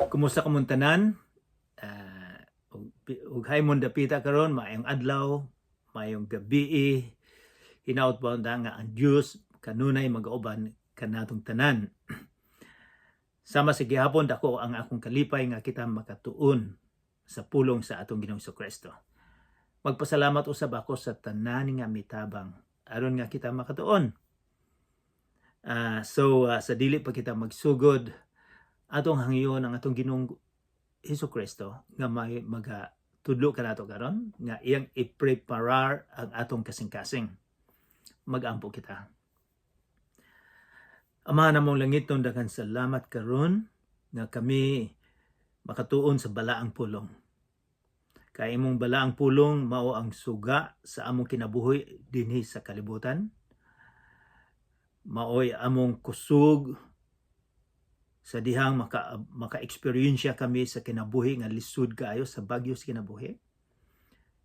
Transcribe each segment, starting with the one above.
Kumusta ka mong tanan? Ug haymon dapita karon maayong adlaw, maayong gabi. Hinaut ba nga ang Dios kanunay magauban kanatong tanan. Sama sa gihapon dako ang akong kalipay nga kita makatuon sa pulong sa atong Ginoong Kristo. Magpasalamat usab ako sa tanan nga mitabang aron nga kita makatuon. Sa dili pa kita magsugod, atong hangyon ang atong Ginoong Kristo nga may magatudlo kanato karon nga iyang i-preparar ang atong kasing-kasing. Magampo kita. Ama namong langit, daghang salamat karon nga kami makatuon sa balaang pulong. Kay imong balaang pulong mao ang suga sa among kinabuhi dinhi sa kalibutan. Maoy among kusog sa dihang maka-experience kami sa kinabuhi nga lisud kaayo sa bagyo sa kinabuhi.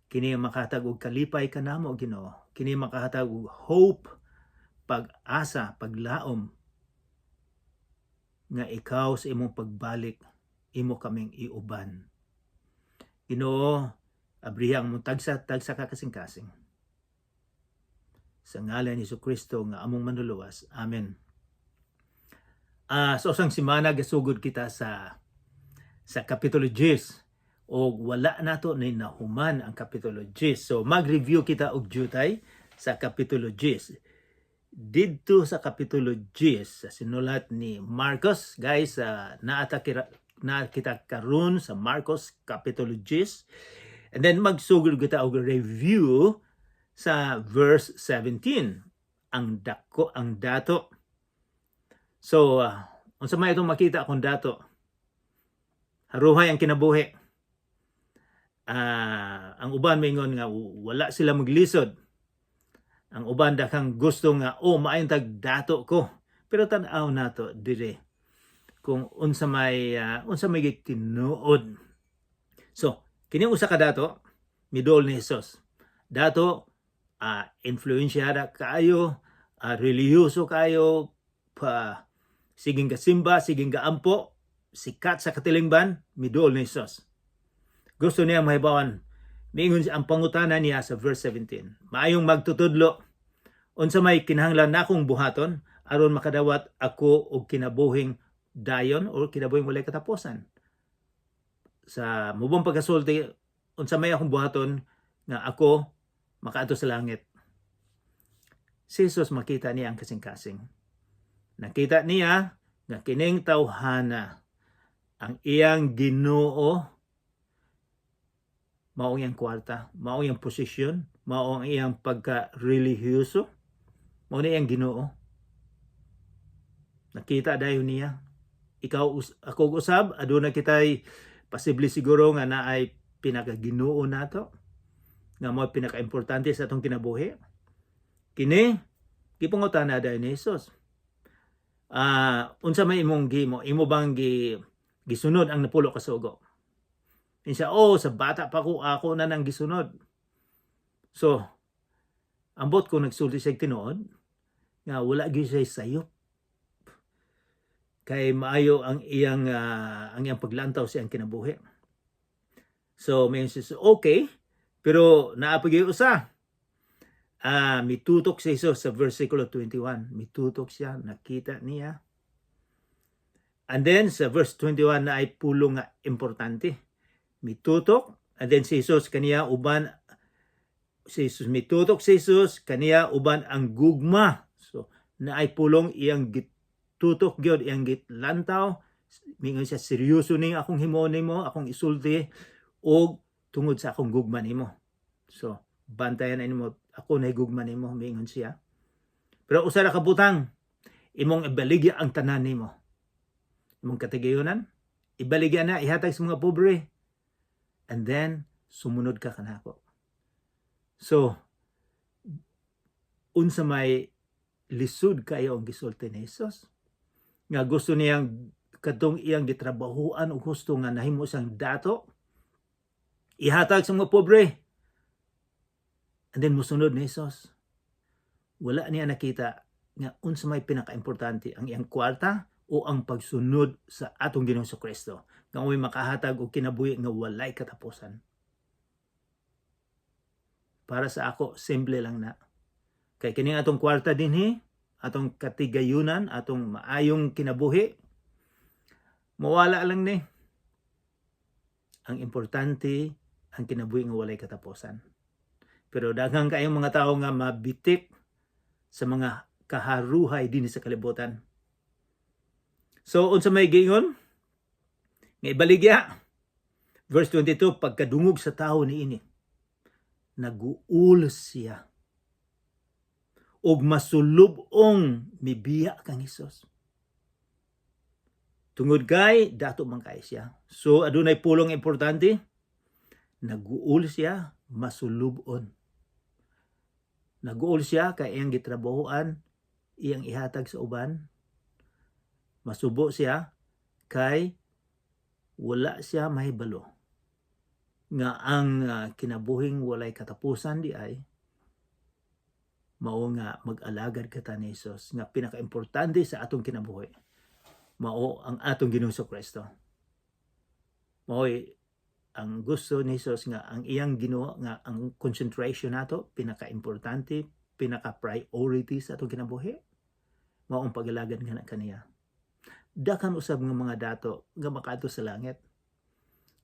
Kini makahatag og kalipay kanamo, Ginoo. Kini makahatag og hope, pag-asa, paglaom nga ikaw sa imong pagbalik imo kaming iuban. Ginoo, abrihang mo tagsa ka kasing-kasing. Sa ngalan ni Kristo nga among manluluwas. Amen. So sang semana gasugod kita sa kapitulo 10 o wala nato ni nahuman ang kapitulo 10. So mag-review kita og jutay sa kapitulo 10. Didto sa kapitulo 10 sa sinulat ni Marcos, guys, na kita karon sa Marcos kapitulo 10. And then magsugod kita og review sa verse 17. Ang dato. So, unsa may itong makita akong dato? Haruhay ang kinabuhi. Ang uban maingon nga wala sila maglisod. Ang uban dakang gusto nga maayon tag dato ko. Pero tan-aw nato dire kung unsa may tinuod. So, kini usa ka dato midol ni Hesus. Dato influensyada kaayo, relihiyoso kayo, siging kasimba, siging kaampo, sikat sa katilingban, midol ni Hesus. Gusto niya mahibawan, miingon ang pangutana niya sa verse 17. Maayong magtutudlo, unsa may kinahanglan nakong buhaton, aron makadawat ako og kinabuhing dayon o kinabuhing walay katapusan. Sa mubong pagkasulti, unsa may akong buhaton nga ako makaadto sa langit. Si Jesus makita niya ang kasing-kasing. Nakita niya nga kining tawhana ang iyang Ginoo, mao iyang kwarta, mao iyang posisyon, mao ang iyang pagka-relihiyoso, mao na iyang Ginoo. Nakita dayon niya. Ikaw ako usab aduna kitay posible siguro nga naay pinaka-Ginoo nato, nga mao pinaka-importante sa atong kinabuhi. Kini gipangutana dayon ni Jesus. Unsa may imong gimo? Imo bang gisunod ang napulo ka sugo? Insa sa bata pa ako na nang gisunod. So, ambot ko nagsulti siya tinuod nga wala gyud siya sayop. Kay maayo ang iyang paglantaw sa iyang kinabuhi. So, may siya okay, pero naapagay usa. Mitutok si Jesus sa versikulo 21. Mitutok siya, nakita niya. And then sa verse 21 na ay pulong nga importante. Mitutok, and then si Jesus kaniya uban, mitutok si Jesus kaniya uban ang gugma. So na ay pulong iyang gitutok gyud, iyang gitlantaw. Mingon siya, seryoso ning akong himo nimo, akong isulti og tungod sa akong gugma nimo. So bantayan na nimo, ako na higugma nimo, mingon siya. Pero usa ra ka butang, imong ibaligya ang tanan nimo. Imong katigayonan, ibaligya na, ihatag sa mga pobre. And then sumunod ka kanako. So unsa may lisud kayo ang gisulti ni Jesus nga gusto niyang kadtong iyang gitrabahuan og gusto nga nahimo siyang dato, ihatag sa mga pobre. And then musunod ni Jesus. Wala niya nakita nga unsa may pinaka-importante, ang iyang kwarta o ang pagsunod sa atong Ginoong Kristo nga may makahatag og kinabuhi nga walay katapusan. Para sa ako, simple lang na. Kay kining atong kwarta dinhi, atong katigayunan, atong maayong kinabuhi, mawala lang ni. Ang importante, ang kinabuhi nga walay katapusan. Pero daghang kayong mga tao nga mabitik sa mga kaharuhay dinhi sa kalibutan. So, unsa may giingon? Nga ibaligya, verse 22, pagkadungog sa tao niini, naguul siya og masulubong mibiya kang Hesus. Tungod kay dato man kay siya. So adunay pulong importante, naguul siya, masulubon. Naguul siya kay iyang gitrabahoan, iyang ihatag sa uban. Masubo siya kay wala siya mahibalo nga ang kinabuhing walay katapusan di ay mao nga mag-alagad kata ni Hesus nga pinakaimportante sa atong kinabuhi mao ang atong Ginoong Kristo. Mao'y ang gusto ni Hesus nga ang iyang Ginoo nga ang concentration nato pinakaimportante, pinaka-priority sa atong kinabuhi mao ang pag-alagad nga kaniya. Dakan usab nga mga dato nga makaadto sa langit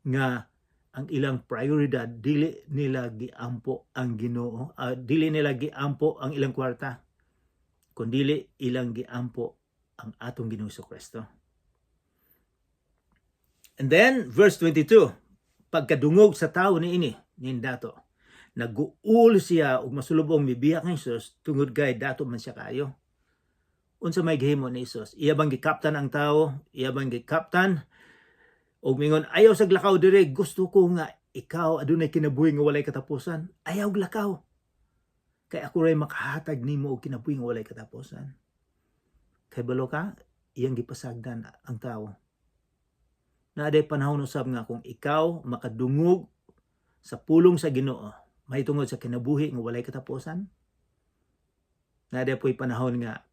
nga ang ilang prioridad dili nila giampo ang Ginoo, dili nila giampo ang ilang kwarta, kundi ilang giampo ang atong Ginoong Kristo. And then verse 22, pagkadungog sa tao niini nin dato, naguul siya og masulubong mibiya kang Hesus tungod kay dato man siya kaayo. Unsa may gihimo ni Hesus? Iya bang gikaptan ang tao? Iya bang gikaptan? Og mingon, ayaw sa lakaw dire, gusto ko nga ikaw adunay kinabuhi nga walay katapusan. Ayaw lakaw. Kay ako ray makahatag nimo og kinabuhi nga walay katapusan. Kay balo ka, iyang gipasagdan ang tao. Naaday panahon usab nga kung ikaw makadungog sa pulong sa Ginoo, mahitungod sa kinabuhi nga walay katapusan. Naaday po'y panahon nga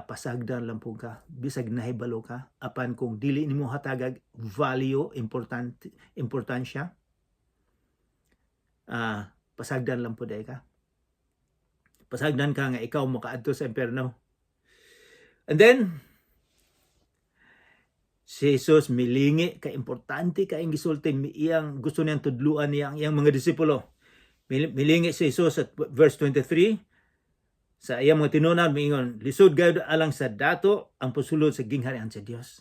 pasagdan lang po ka, bisag nahibalo ka, apan kung dili nimo hatagag value, importansya, pasagdan lang po day ka. Pasagdan ka nga ikaw makaadto sa impierno. And then, si Jesus milingi, ka importante ka ang gisulti, iyang gusto niyang tudluan niyang iyang mga disipulo. Milingi si Jesus at verse 23, sa iyang mga tinunan, miingon, lisod gayud alang sa dato ang pusulod sa gingharian sa Dios.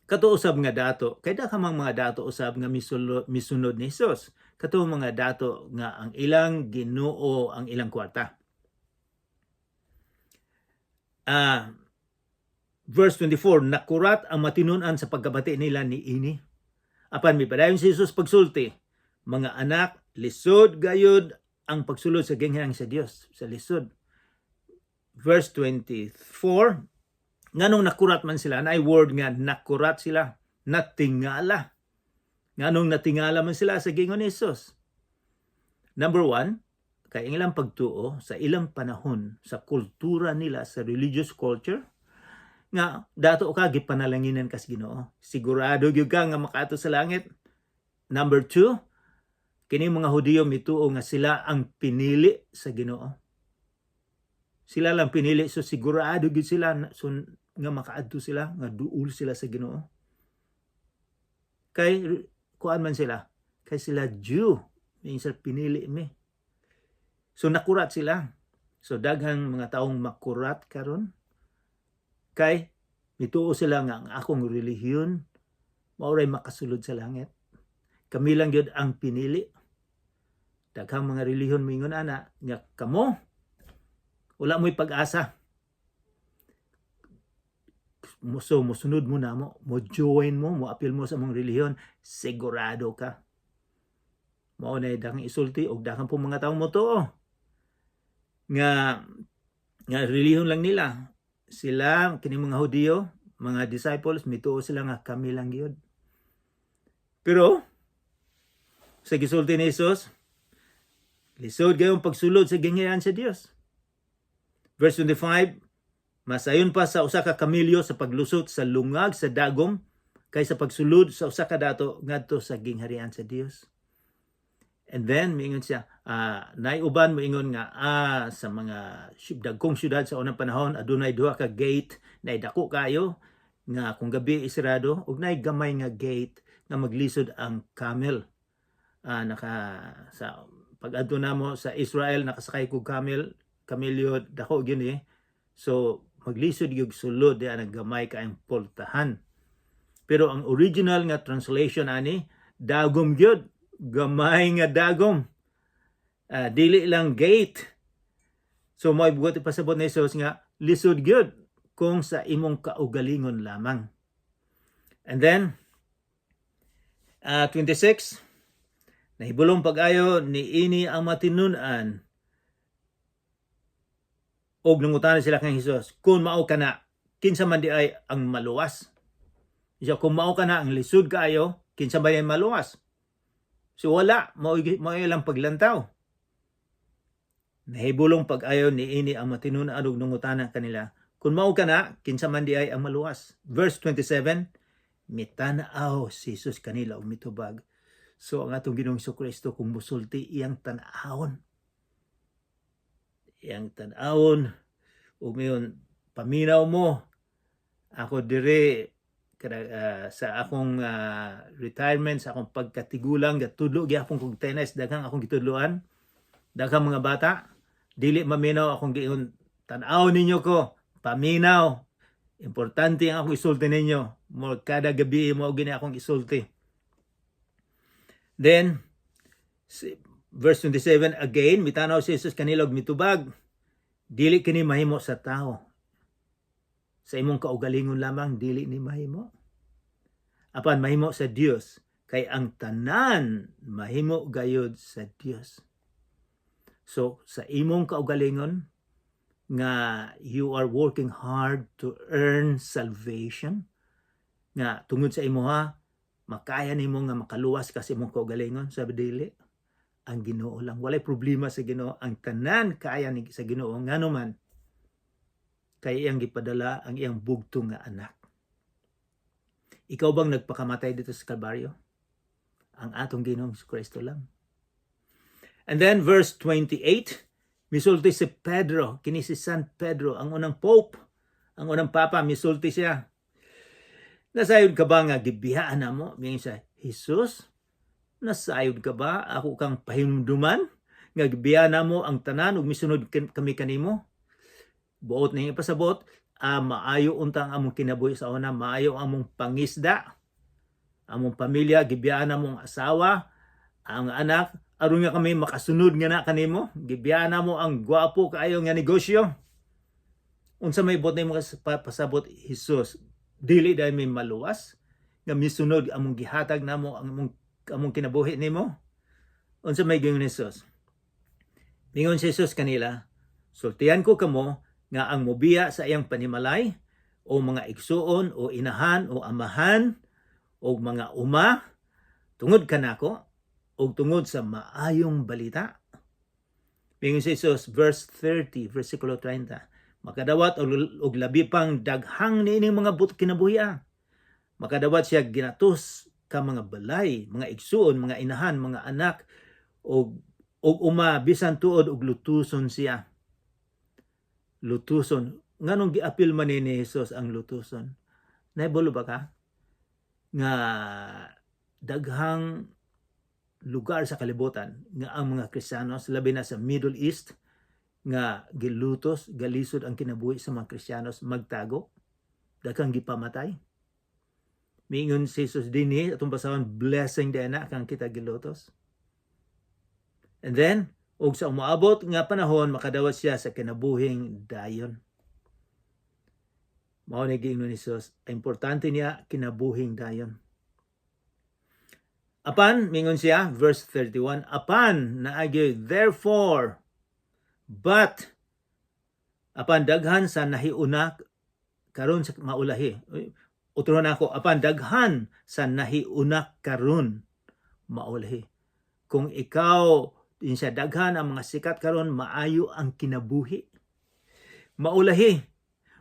Kato usab nga dato, kay dakamang mga dato usab nga misunod ni Jesus. Kato mga dato nga ang ilang Ginoo ang ilang kwarta. Verse 24, nakurat ang matinunan sa pagkabati nila ni ini. Apan mipadayon si Jesus pagsulti, mga anak, lisod gayud ang pagsulod sa gingharian sa Dios, sa lisod. Verse 24, nganong nakurat man sila, na word nga nakurat sila, natingala. Nganong natingala man sila sa gingon ni Jesus. Number 1, kay ilang pagtuo sa ilang panahon, sa kultura nila, sa religious culture, nga dato ka gipanalanginan kas Ginoo. Sigurado gyud ka nga makaato sa langit. Number 2, kini mga Hudiyo mituo nga sila ang pinili sa Ginoo. Sila lang pinili, so sigurado gyud sila nga makaadto sila, nga duol sila sa Ginoo. Kay kuan man sila, kay sila Jew, minsan pinili mi. So nakurat sila. So daghang mga taong makurat karon kay mituo sila nga ang akong relihiyon mauray makasulod sa langit. Kami lang gyud ang pinili. Daghang mga relihiyon mingon ana nga kamo wala mo'y pag-asa. So musunod mo na mo join mo apil mo sa mong relihiyon, sigurado ka. Mao na daghang isulti og daghang po mga tawo mo tuo nga relihiyon lang nila. Sila kini mga Hudiyo, mga disciples mituo sila nga kami lang gyud. Pero sa gisulti ni Jesus, lisod gayong pagsulod sa gingharian sa Dios. Verse 25, Masayon pa sa usa ka kamilyo sa paglusot sa lungag sa dagom kaysa pagsulod sa usa ka dato ngadto sa gingharian sa Dios. And then miingon siya, naiuban moingon nga sa mga dagkong syudad sa unang panahon adunay duha ka gate na dako kayo nga kung gabi isirado ug nay gamay nga gate nga maglisod ang camel. Sa pag-adto namo sa Israel nakasakay kog kamelyo dako gini. So maglisod yung sulod di ang gamay kaayong pultahan. Pero ang original nga translation ani dagom gyud, gamay nga dagom. Dili lang gate. So may bugot ipasabot ni Jesus nga lisod gyud kung sa imong kaugalingon lamang. And then 26 nahibulong pag-ayo ni ini ang matinun-an og nangutana sila kang Hesus, kung mao kana, kinsa man di ay ang maluwas? Siya, kung mao kana ang lisod kaayo, kinsa ba yan maluwas? So wala, mao lang paglantaw. Nahibulong pag-ayo ni ini ang matinunan og nangutana kanila, kung mao kana, kinsa man di ay ang maluwas? Verse 27, mitanaw si Jesus kanila og mitubag. So ang atong Ginoong Kristo kung musulti iyang tan-awon. Yang tan-awon umiyon paminaw mo ako dire sa akong retirement, sa akong pagkatigulang gatudlo gyapon kog tenis, daghang akong gitudloan, daghang mga bata dili maminaw akong giingon tan-aw ninyo ko, paminaw, importante ang akong isulti ninyo, mo kada gabi mo gini akong isulti. Then verse 27 again, mitanaw si Jesus kanila og mitubag, dili kini mahimo sa tao. Sa imong kaugalingon lamang dili ni mahimo. Apan mahimo sa Dios, kay ang tanan mahimo gayud sa Dios. So sa imong kaugalingon nga you are working hard to earn salvation, nga tungod sa imuha makaya nimo nga makaluwas kasi imong kaugalingon, sabi dili. Ang Ginoo lang, walay problema sa Ginoo, ang tanan kaya ni sa Ginoo nganuman kay iyang gipadala ang iyang bugtong nga anak. Ikaw bang nagpakamatay dito sa Kalbaryo? Ang atong Ginoong Kristo lang. And then verse 28, misulti si Pedro, kini si San Pedro, ang unang pope, ang unang papa, misulti siya. Nasayod ka ba nga gibiyaan na mo? Mingon siya, Jesus, nasayod ka ba? Ako kang pahinumduman? Nga gibiyaan na mo ang tanan ug misunod kami kanimo? Buot na yung pasabot, maayo untang among kinabuhi sa una, maayo among pangisda, among pamilya, gibiyaan na mong asawa, ang anak, aron nga kami makasunod nga na kanimo, gibiyaan na mo ang gwapo kaayo nga negosyo. Unsa may bot na yung pasabot, Jesus, dili dahil may maluwas, nga misunod among gihatag na mo, among kinabuhi nimo. Unsa may gingon ni Jesus? Mingon si Jesus kanila, sultihan ko kamo, nga ang mobiya sa iyang panimalay o mga igsuon o inahan o amahan o mga uma tungod kanako o tungod sa maayong balita. Mingon si Jesus, verse 30, versikulo 30, makadawat og labi pang daghang niining mga kinabuhi. Makadawat siya ginatus ka mga balay, mga igsuon, mga inahan, mga anak og uma bisan tuod og lutuson siya. Lutuson. Nganong giapil man ni Jesus ang lutuson? Nahibulo ba ka? Nga daghang lugar sa kalibutan nga ang mga Kristiyanos, labi na sa Middle East, nga gilutos, galisod ang kinabuhi sa mga Kristiyanos magtago, daghang gipamatay. Miingon si Jesus dinhi atong basahon, blessing din na kang kita gilutos. And then ug sa umaabot nga panahon makadawat siya sa kinabuhing dayon. Mao ni giingon ni Jesus, importante niya kinabuhing dayon. Apan mingon siya, verse 31, apan naagi therefore, but apan daghan sa nahiuna karon sa maulahi. Uturon ako, apan daghan sa nahiuna karon maulahi. Kung ikaw din siya daghan ang mga sikat karon, maayo ang kinabuhi. Maulahi.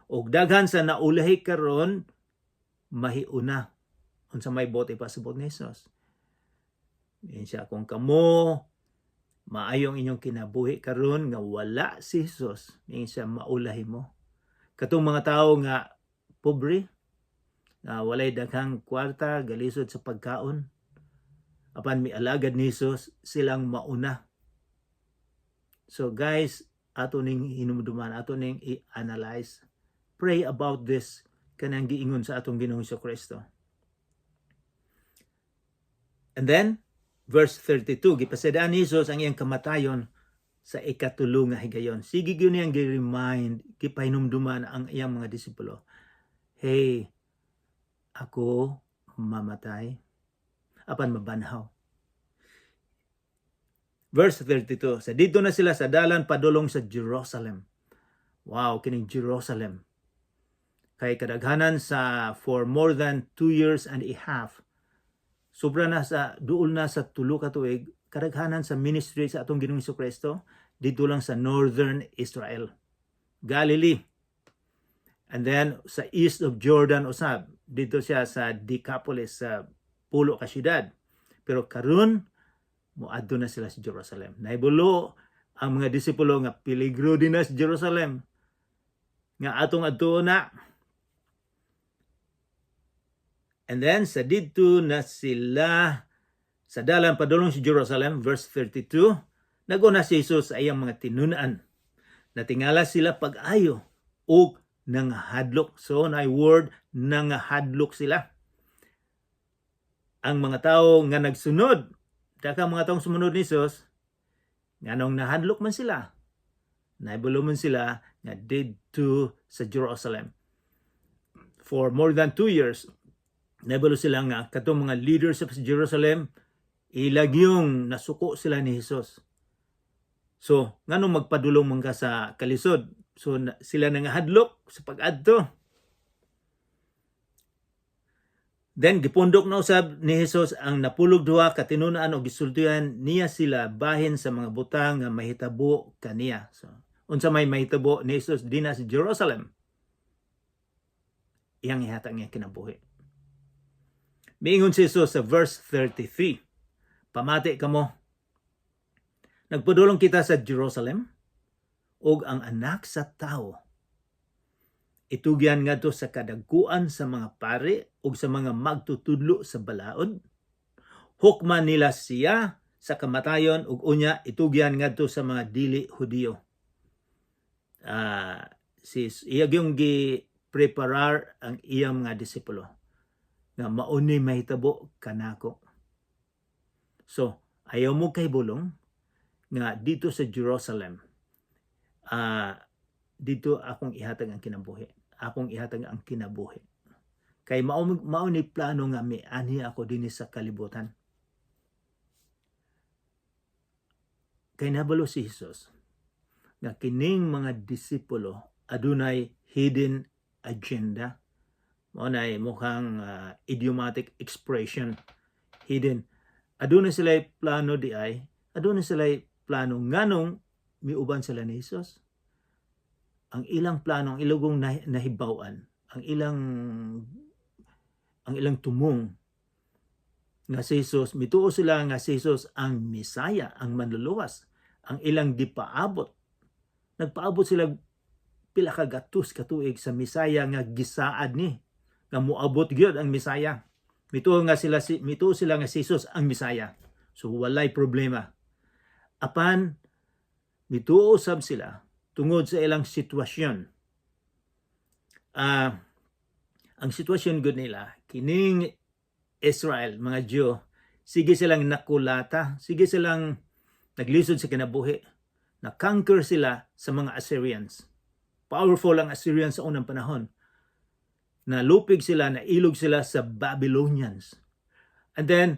Og daghan sa naulahi karon mahiuna unsa may bote pasabot ni Hesus. Siya kung kamo maayong inyong kinabuhi karon nga wala si Hesus, siya maulahi mo. Katong mga tawo nga pobre, nga walay daghang kwarta, galisod sa pagkaon, apan mialagad ni Hesus, silang mauna. So guys, ato ning hinumduman, ato ning i-analyze, pray about this kanang giingon sa atong Ginoong Kristo. And then verse 32, gipasadaan ni Hesus ang iyang kamatayon sa ikatulo nga higayon. Sige gyud niyang gi-remind, gipahinumduman ang iyang mga disipulo. Hey, ako mamatay apan mabanhaw. Verse 32, sa dito na sila sa dalan padulong sa Jerusalem. Wow, kining Jerusalem. Kay kadaghanan sa for more than 2 years and a half. Sobra na sa duol na sa tulo ka tuig, kadaghanan sa ministry sa atong Ginoong Kristo dito lang sa northern Israel, Galilee. And then sa east of Jordan usab, dito siya sa Decapolis, sa pulo ka syudad. Pero karon moadto na sila sa Jerusalem. Naibulo ang mga disipulo nga piligro din na sa Jerusalem. Nga atong adto na. And then sa dito na sila sa dalan padulong sa Jerusalem, verse 32, naguna si Jesus sa iyang mga tinun-an. Natingala sila pag-ayo o nanghadlok. So, na word, nanghadlok sila. Ang mga tao nga nagsunod, daka mga taong sumunod ni Jesus, nganong nahadlok man sila. Naibulo man sila nga didto sa Jerusalem. For more than 2 years, naibulo sila nga katong mga leaders sa Jerusalem, ilag yung nasuko sila ni Jesus. So, nganong magpadulong man ka sa kalisod? So, sila nangahadlok sa pag-adto. Then, gipundok na usab ni Jesus ang napulog duha katinunaan o gisultihan niya sila bahin sa mga butang nga mahitabo kaniya. So, unsa may mahitabo ni Jesus dinha sa Jerusalem, iyang ihatag niya kinabuhi. Miingon si Jesus sa verse 33, pamati kamo, nagpadulong kita sa Jerusalem, og ang anak sa tao itugyan ngadto sa kadagkuan sa mga pari ug sa mga magtutudlo sa balaod. Hukman nila siya sa kamatayon ug unya itugyan ngadto sa mga dili Hudiyo. Iya gyung gi-preparar ang iyang mga disipulo nga mauni mahitabo kanako. So, ayaw mo kay bulong nga dito sa Jerusalem, dito akong ihatag ang kinabuhi. Akong ihatag ang kinabuhi. Kay mao ni plano nga mianhi ako dinhi sa kalibutan. Kay nabalo si Jesus nga kining mga disipulo adunay hidden agenda. Mao nay mukhang idiomatic expression, hidden. Adunay sila plano di ay, adunay sila plano nganong miuban sila ni Jesus. Ang ilang plano, ang ilugong nahibawan, ang ilang tumong nga si Jesus, mituo sila nga si Jesus ang Misaya, ang manluluwas, ang ilang dipaabot. Nagpaabot sila pila ka gatus katuig sa Misaya nga gisaad ni, nga muabot gyud ang Misaya. Mituo sila nga si Jesus ang Misaya. So walay problema. Apan mituo sab sila tungod sa ilang sitwasyon. Ang sitwasyon gud nila, kining Israel, mga Diyo, sige silang nakulata, sige silang naglisod sa kinabuhi, na-conquer sila sa mga Assyrians. Powerful ang Assyrians sa unang panahon. Nalupig sila, nailog sila sa Babylonians. And then,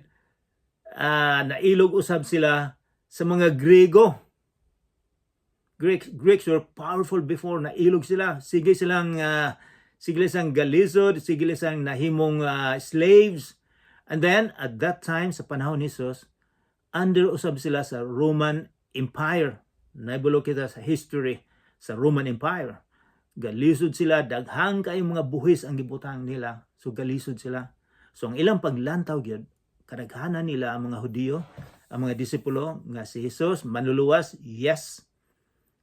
nailog usab sila sa mga Grego. Greeks were powerful before, nailog sila. Sige silang galisod, sige silang nahimong slaves. And then, at that time, sa panahon ni Jesus, under usab sila sa Roman Empire. Naibulo kita sa history sa Roman Empire. Galisod sila, daghang kay mga buhis ang gibutang nila. So galisod sila. So ang ilang paglantaw gyud, kadaghanan nila ang mga Hudiyo, ang mga disipulo nga si Jesus manluluwas, yes.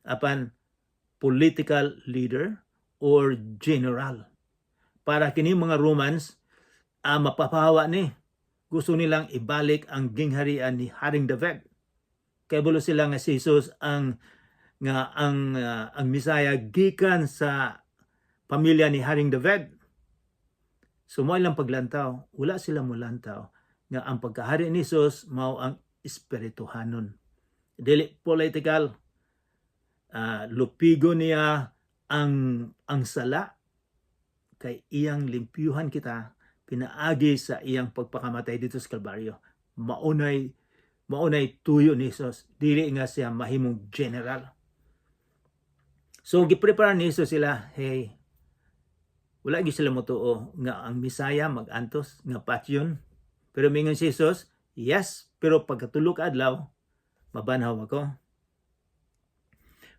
Apan political leader or general. Para kini mga Romans mapapahawa ni. Gusto nilang ibalik ang gingharian ni Haring David. Kay bulo sila nga si Jesus ang Messiah gikan sa pamilya ni Haring David. So mo ilang paglantaw, wala sila mulantaw nga ang pagkahari ni Jesus mao ang espirituhanon. Dili political, lupigo niya ang sala kay iyang limpyuhan kita pinaagi sa iyang pagpakamatay dito sa Kalbaryo. Maunay tuyo ni Jesus, dili nga siya mahimong general. So giprepare ni Jesus sila, hey, wala gyud sila motuo nga ang Messiah mag-antos nga patyon. Pero mingon si Jesus, yes, pero pagkatulo ka adlaw mabanhaw ako.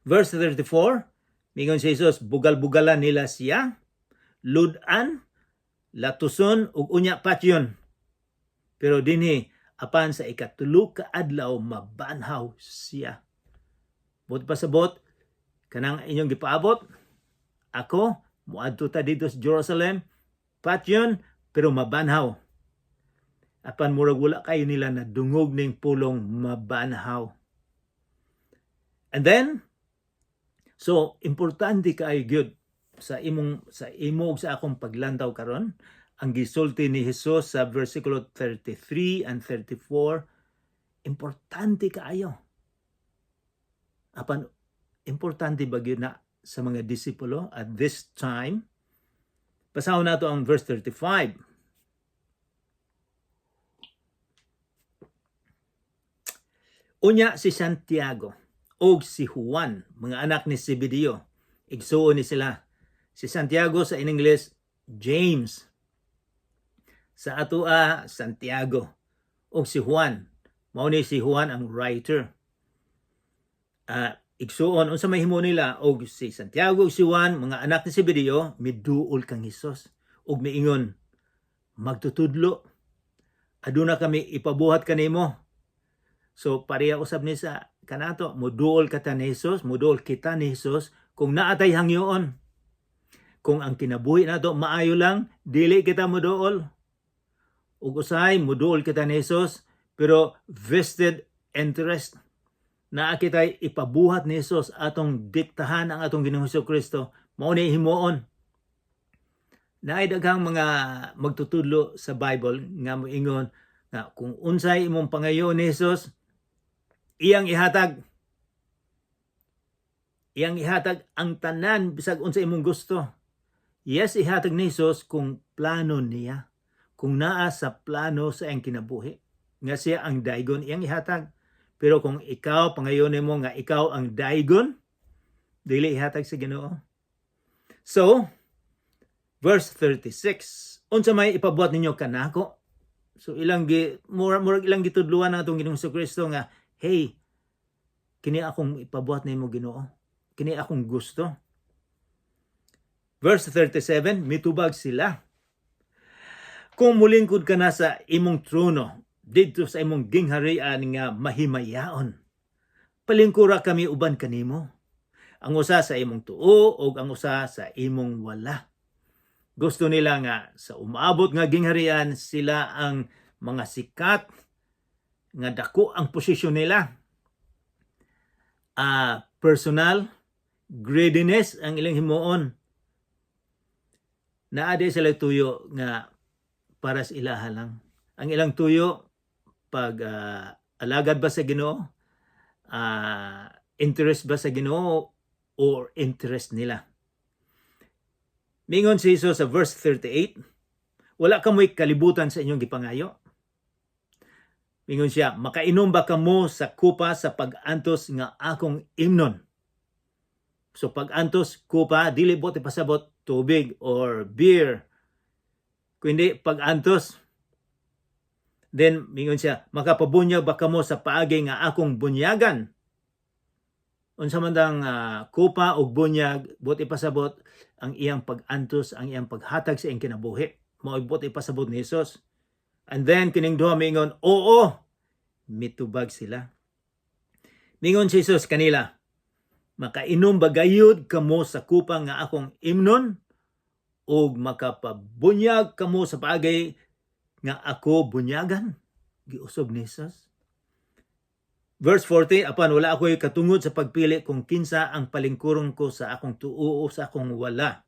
Verse 34, mingon si Jesus, bugal-bugalan nila siya, ludan, latuson ug unya patyon. Pero dinhi apan sa ikatulo ka adlaw mabanhaw siya. Bot pasabot kanang inyong gipaabot, ako muadto ta dito sa Jerusalem, patyon pero mabanhaw. Apan murag wala kayo nila na dungog ning pulong mabanhaw. And then, so importante kaayo gyud sa imo sa akong paglantaw karon ang gisulti ni Jesus sa versikulo 33 and 34, importante kaayo. Apan importante ba gyud na sa mga disipulo at this time? Basahon nato ang verse 35. Unya si Santiago o si Juan, mga anak ni Zebedeo, igsuon ni sila. Si Santiago sa in English, James. Sa atua, Santiago. O si Juan. Mao ni si Juan ang writer. Igsuon, unsa may himo nila, o si Santiago o si Juan, mga anak ni Zebedeo, miduol kang Hesus. O miingon, magtutudlo. Aduna kami ipabuhat kanimo. So pareha usab ni sa kanato, muduol kita ni Hesus, muduol kita ni Hesus, kung naatay hangyoon. Kung ang kinabuhi nato maayo lang, dili kita muduol. Ug usahay muduol kita ni Hesus, pero vested interest na kitay ipabuhat ni Hesus atong diktahan ang atong Ginoong Hesukristo, mao ni himuon. Naay daghang mga magtutudlo sa Bible nga moingon nga kung unsay imong pangayo ni Hesus, iyang ihatag ang tanan bisag unsa imong gusto. Yes, ihatag ni Jesus kung plano niya. Kung naa sa plano sa iyang kinabuhi. Nga siya ang daigon, iyang ihatag. Pero kung ikaw, pangayon mo nga ikaw ang daigon, dili ihatag sa Ginoo. So, verse 36. Unsa may ipabuhat ninyo kanako? So murag ilang gitudluan ang atong Ginoong Hesukristo nga, hey, kini akong ipabuhat nimo Ginoo. Kini akong gusto. Verse 37, mitubag sila. Kung mulingkod ka na sa imong trono, dito sa imong gingharian nga mahimayaon, palingkura kami uban kanimo. Ang usa sa imong tuo o ang usa sa imong wala. Gusto nila nga sa umaabot nga gingharian sila ang mga sikat nga dako ang posisyon nila. Personal greediness ang ilang himuon. Naade sila tuyo nga para sa ilaha lang. Ang ilang tuyo pag alagad ba sa Ginoo, interest ba sa Ginoo or interest nila. Mingon si Jesus sa verse 38, wala ka mo'y kalibutan sa inyong gipangayo. Mingon siya, makainom ba kamo sa kupa sa pag-antos nga akong imnon? So pag-antos, kupa, dili bote pasabot tubig or beer. Kundi pag-antos. Then mingon siya, makapabunyag ba kamo sa paagi nga akong bunyagan? unsa man dang kupa og bunyag, buot ipasabot ang iyang pag-antos, ang iyang paghatag sa iyang kinabuhi. Mao buot ipasabot ni Jesus. And then kining duha mingon, oo, mitubag sila. Mingon si Jesus kanila, makainom ba gayud kamo sa kupa nga akong imnon o makapabunyag kamo sa paagay nga ako bunyagan? Giusob ni Jesus. Verse 40, apan wala ako'y katungod sa pagpili kung kinsa ang palingkurong ko sa akong tuo o sa akong wala.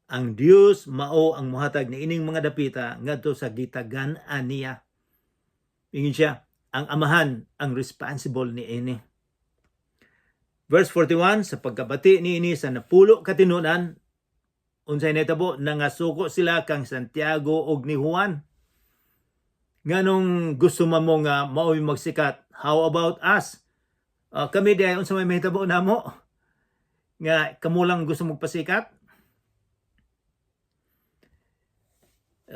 Ang Dios mao ang muhatag ni ining mga dapita ngadto sa gitagan-an niya. Ingin siya, ang amahan ang responsible ni ini. Verse 41, sa pagkabati ni ini sa napulo katinunan, unsay natabo, nangasuko sila kang Santiago og ni Juan. Nganong gusto mo nga mao'y magsikat? How about us? Kami di ay unsa may mahitabo namo nga kamo lang gusto magpasikat.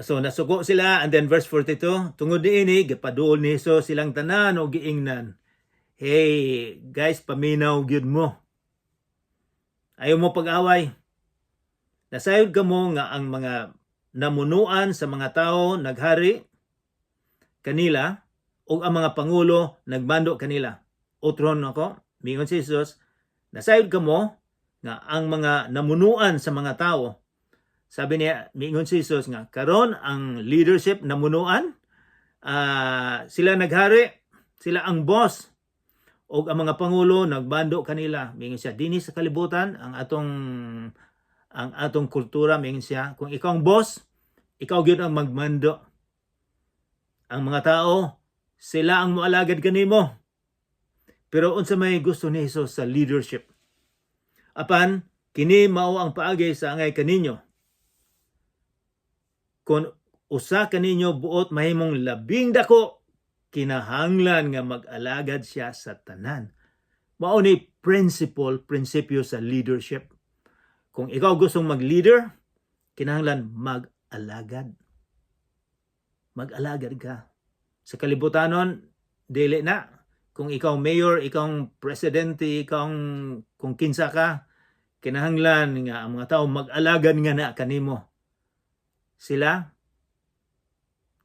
So nasuko sila, and then verse 42, tungod niini gipaduol ni Jesus silang tanan og giingnan. Hey, guys, paminaw gyud mo. Ayaw mo pag-away. Nasayod kamo nga ang mga namunuan sa mga tao naghari kanila o ang mga pangulo nagmando kanila. Otron ako, mingon si Jesus, nasayod kamo nga ang mga namunuan sa mga tao. Sabi niya, mingon si Jesus nga, karon ang leadership namunuan, sila naghari, sila ang boss, o ang mga pangulo nagbando kanila. Mingon siya, dinhi sa kalibutan ang atong kultura, mingon siya, kung ikaw ang boss, ikaw gyud ang magmando. Ang mga tao, sila ang moalagad kanimo. Pero unsa may gusto ni Jesus sa leadership? Apan kini mao ang paagay sa angay kaninyo. Kung usa kaninyo buot mahimong labing dako, kinahanglan nga mag-alagad siya sa tanan. Mao ni prinsipyo sa leadership. Kung ikaw gustong mag-leader, kinahanglan mag-alagad. Mag-alagad ka. Sa kalibutanon, dili na. Kung ikaw mayor, ikaw presidente, ikaw kung kinsa ka, kinahanglan nga ang mga tao mag-alagad nga na kanimo. Sila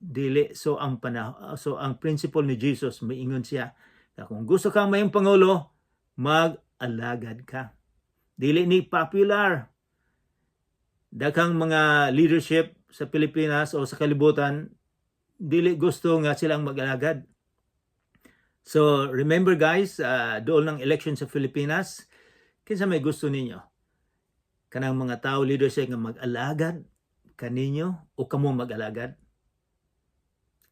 dili. So ang principle ni Jesus, maingon siya na kung gusto kang mayong pangulo, mag-alagad ka. Dili ni popular. Daghang mga leadership sa Pilipinas o sa kalibutan, dili gusto nga silang mag-alagad. So remember guys, doon ng election sa Pilipinas, kinsa may gusto ninyo? Kanang mga tao leadership nga mag-alagad kaninyo o kamo mag-alagad?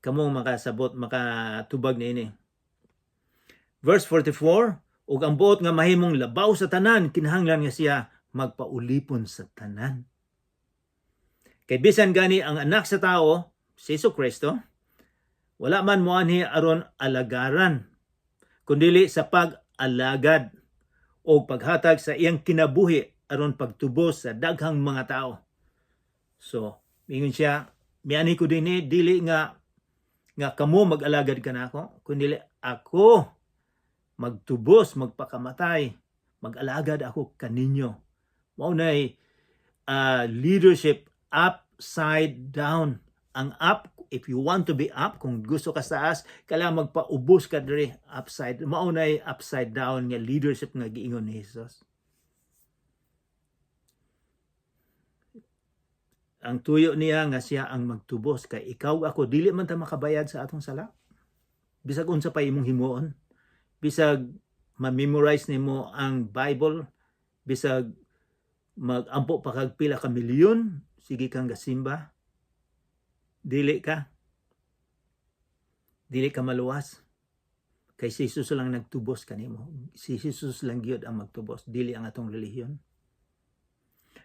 Kamo makasabot, makatubag niini. Verse 44, ug ang buot nga mahimong labaw sa tanan, kinahanglan nga siya magpaulipon sa tanan. Kay bisan gani ang anak sa tao, si Jesucristo, wala man moanhi aron alagaran, kundili sa pag-alagad o paghatag sa iyang kinabuhi aron pagtubos sa daghang mga tao. So, mingon siya, miani ko dinhi, dili nga kamo mag-alagad ka na ako, kundi ako magtubos, magpakamatay, mag-alagad ako kaninyo. Maunay leadership upside down. Ang up, if you want to be up, kung gusto ka sa taas, kailangan magpaubos ka diri upside. Maunay upside down nga leadership nga giingon ni Jesus. Ang tuyo niya nga siya ang magtubos kay ikaw ako dili man ta makabayad sa atong sala. Bisag unsa pa imong himuon, bisag ma-memorize nimo ang Bible, bisag magampo pa kag pila ka milyon, sige kang gasimba, dili ka maluwas. Kay si Jesus lang nagtubos kanimo. Si Jesus lang gyud ang magtubos, dili ang atong relihiyon.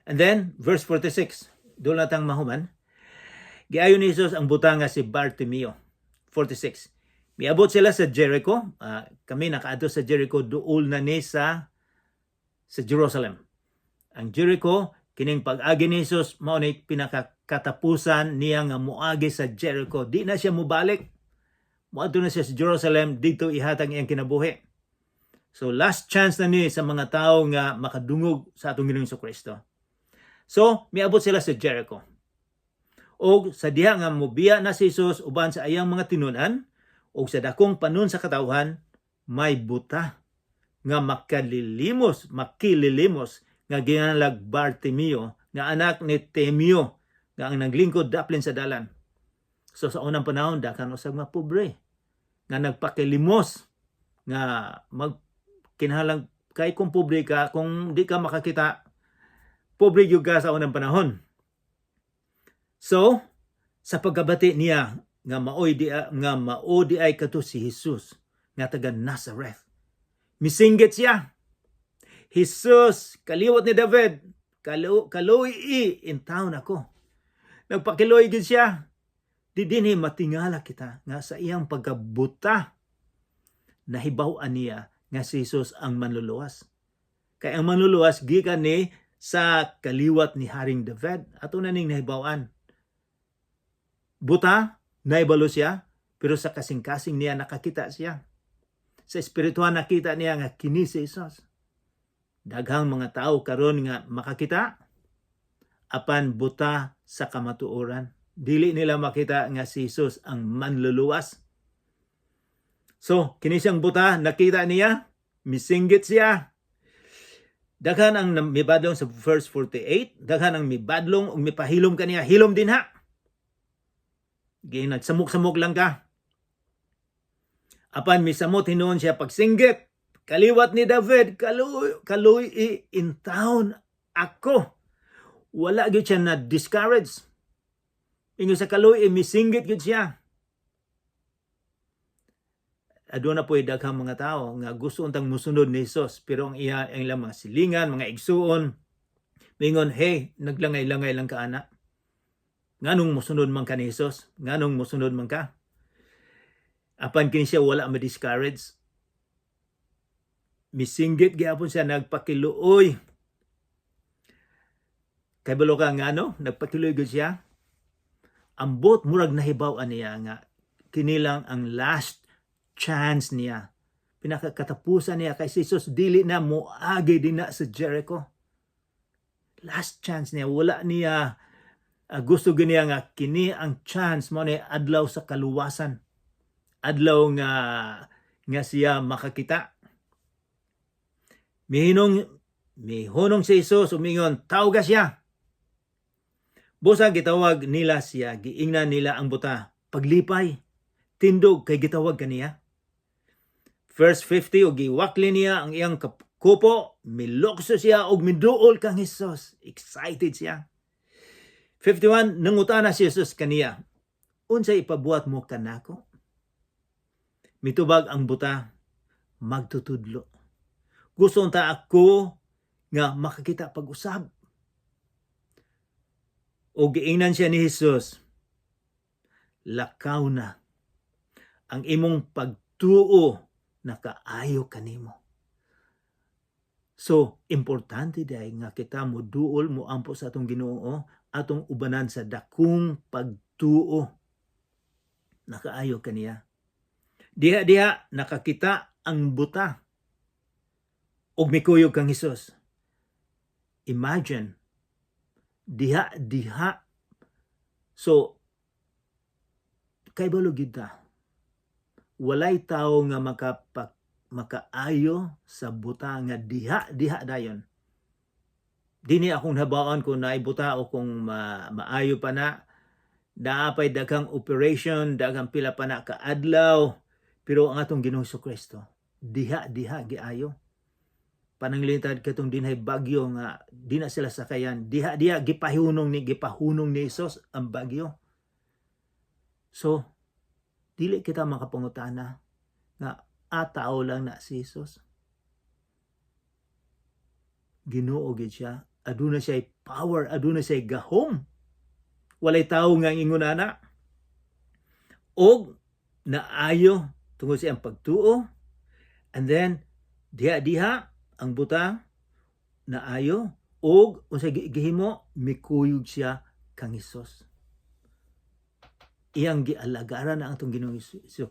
And then verse 46, doon natang mahuman, giayon ni Jesus ang butang nga si Bartimeo. 46, miabot sila sa Jericho. Kami nakaadto sa Jericho, duol na ni sa Jerusalem. Ang Jericho, kining pag-agi ni Jesus, mao ni pinakakatapusan niya nga moagi sa Jericho. Di na siya mubalik. Moadto na siya sa Jerusalem, dito ihatag iyang kinabuhi. So last chance na ni sa mga tao nga makadungog sa atong Ginoong Kristo. So miabot sila sa Jericho. O sa diha nga mobiya na si Jesus uban sa ayang mga tinunan o sa dakong panon sa katawhan, may buta nga makililimos nga ginalag Bartimeo nga anak ni Temio nga ang naglingkod daplin sa dalan. So sa unang panahon dakan usab nga pobre nga nagpakilimos nga kinahanglan kay kung pobre ka, kung di ka makakita, pobre gyud ka sa unang panahon. So sa pagkabati niya nga mao di ay kato si Jesus nga taga Nazareth, misinggit siya. Jesus, kaliwat ni David, kaluy in town ako. Nagpakiloy gid siya. Di dinhi matingala kita nga sa iyang pagkabuta nahibaw-an niya nga si Jesus ang manluluwas. Kay ang manluluwas gikan ni sa kaliwat ni Haring David. Ato na ning nahibaw-an. Buta, naibalo siya, pero sa kasing-kasing niya nakakita siya. Sa espirituhan nakita niya nga kini si Jesus. Daghang mga tao karon nga makakita, apan buta sa kamatuoran. Dili nila makita nga si Jesus ang manluluwas. So, kini siyang buta, nakita niya, misinggit siya. Daghan ang mibadlong sa verse 48, daghan ang mibadlong ug mipahilom kaniya, hilom din ha. Nagsamok-samok lang ka. Apan misamot hinuon siya pagsinggit. Kaliwat ni David, kaluy in town ako. Wala gyud siya na discourage. Ingon sa kaluy misinggit gyud siya. Aduna po daghang mga tao nga gusto untang musunod ni Jesus, pero ang ilang mga silingan, mga igsuon, mingon, hey, naglangay-langay lang ka ana. Nganong musunod man ka ni Jesus? Nganong musunod man ka? Apan kini siya wala ma-discourage. Misinggit gyapon siya, nagpakiluoy. Kay balo ka ngano, nagpakiluoy gyud siya. Ambot murag nahibaw-an niya nga kini lang ang last chance niya. Pinakakatapusan niya kay Jesus, dili na moagi din na sa Jericho. Last chance niya, wala niya gusto ganiya nga kini ang chance mo ni adlaw sa kaluwasan. Adlaw nga siya makakita. Mihunong si Jesus, umingon, tawag siya. Busa gitawag nila siya, giingnan nila ang buta. Paglipay, tindog kay gitawag kaniya. Verse 50, o giwakli niya ang iyang kupo, milokso siya og miduol kang Jesus. Excited siya. 51, nangutana si Jesus kaniya, unsay ipabuhat mo kanako? Mitubag ang buta, magtutudlo. Gusto unta ako nga makakita pag-usab. O giingnan siya ni Jesus, lakaw na ang imong pagtuo nakaayo kanimo. So, importante day nga kita mo duol mo ampo sa atong Ginoo, atong ubanan sa dakong pagtuo nakaayo kaniya. Diha nakakita ang buta ug mikuyog kang Hesus. Imagine diha. So kay balo gid ta. Walay tawo nga makaayo sa buta nga diha dayon. Dini akong nabaon kung naay buta o kung maayo pa na. Daapay daghang operation, daghang pila pa na kaadlaw. Pero ang atong Ginoong Kristo, diha giayo. Pananglintad katong dinhay bagyo nga di na sila sakayan. Diha gipahunong ni Jesus ang bagyo. So, dili kita makapangutana nga tao lang na si Jesus. Ginoo gid siya. Aduna siya power, aduna siya gahom. Walay tao nga ingon ana. Og naayo tungod sa iyang pagtuo. And then diha ang buta naayo og unsay gihimo, mikuyog siya kang Hesus. Iyang gialagaran ang atong Ginoong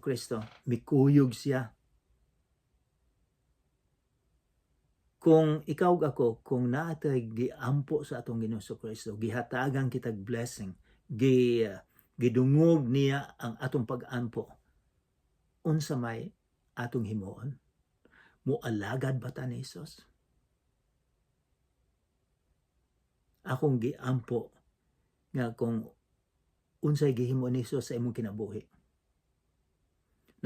Kristo, mikuyog siya. kung ikaw ako, kung natay giampo sa atong Ginoong Kristo, gihatagan kitag blessing, gidungog niya ang atong pag-ampo, unsa may atong himuon? Mualagad ba ta ni Hesus? Akong giampo nga kung unsay gihimo ni Hesus sa imong kinabuhi.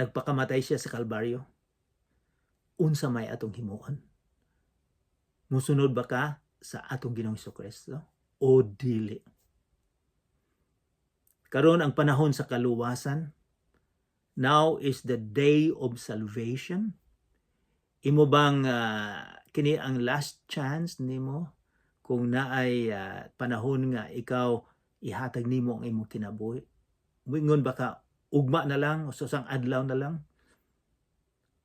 Nagpakamatay siya sa Kalbaryo. Unsa may atong himuon? Musunod ba ka sa atong Ginoong Kristo o dili? Karon ang panahon sa kaluwasan. Now is the day of salvation. Imo bang kini ang last chance nimo kung naay panahon nga ikaw ihatag nimo ang imong kinabuhi? Moingon ba ka ugma na lang o susang adlaw na lang?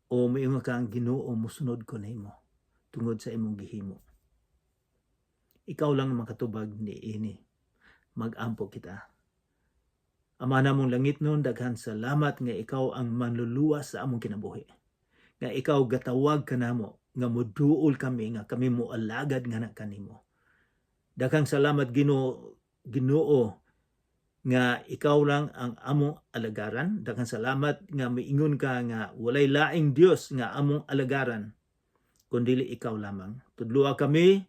O moingon kang Ginoo, musunod ko nimo tungod sa imong gihimo? Ikaw lang makatubag ni ini. Mag-ampo kita. Ama namong langit nun, daghan salamat nga ikaw ang manluluwas sa among kinabuhi. Nga ikaw gatawag kanamo, nga moduol kami, nga kami moalagad nga na kanimo. Daghang salamat Ginoo, nga ikaw lang ang among alagaran. Daghang salamat nga miingon ka nga walay laing Dios nga among alagaran, kundili ikaw lamang. Tudloa kami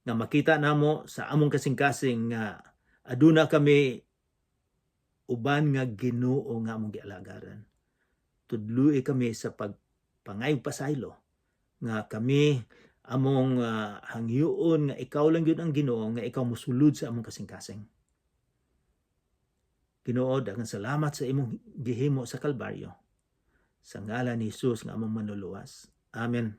nga makita namo sa among kasing-kasing nga aduna kami uban nga Ginoo nga among gialagaran. Tudloi kami sa pagpangayong pasaylo nga kami among hangyoon nga ikaw lang yun ang Ginoo, nga ikaw mosulod sa among kasing-kasing. Ginoo, daghang salamat sa imong gihimo sa Kalbaryo. Sa ngalan ni Hesus nga among manluluwas. Amen.